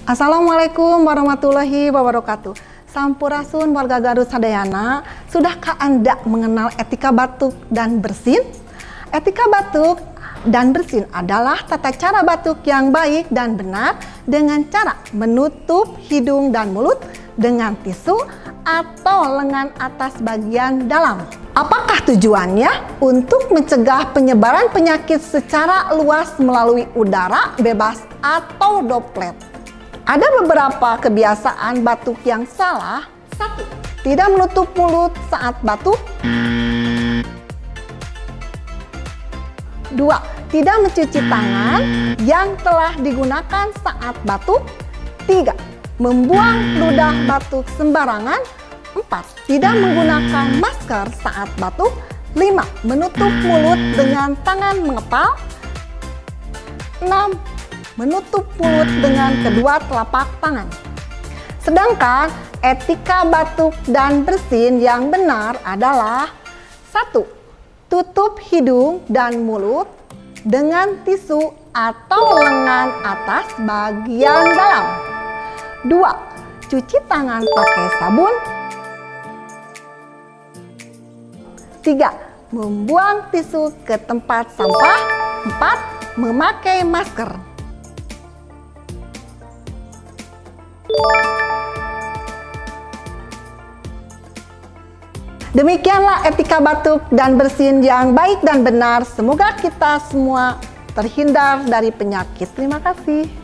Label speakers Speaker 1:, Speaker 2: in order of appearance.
Speaker 1: Assalamualaikum warahmatullahi wabarakatuh. Sampurasun warga Garut sadayana, sudahkah Anda mengenal etika batuk dan bersin? Etika batuk dan bersin adalah tata cara batuk yang baik dan benar dengan cara menutup hidung dan mulut dengan tisu atau lengan atas bagian dalam. Apakah tujuannya? Untuk mencegah penyebaran penyakit secara luas melalui udara bebas atau droplet. Ada beberapa kebiasaan batuk yang salah. 1. Tidak menutup mulut saat batuk. 2. Tidak mencuci tangan yang telah digunakan saat batuk. 3. Membuang ludah batuk sembarangan. 4. Tidak menggunakan masker saat batuk. 5. Menutup mulut dengan tangan mengepal. 6. Menutup mulut dengan kedua telapak tangan. Sedangkan etika batuk dan bersin yang benar adalah 1. Tutup hidung dan mulut dengan tisu atau lengan atas bagian dalam. 2. Cuci tangan pakai sabun. 3. Membuang tisu ke tempat sampah. 4. Memakai masker. Demikianlah etika batuk dan bersin yang baik dan benar. Semoga kita semua terhindar dari penyakit. Terima kasih.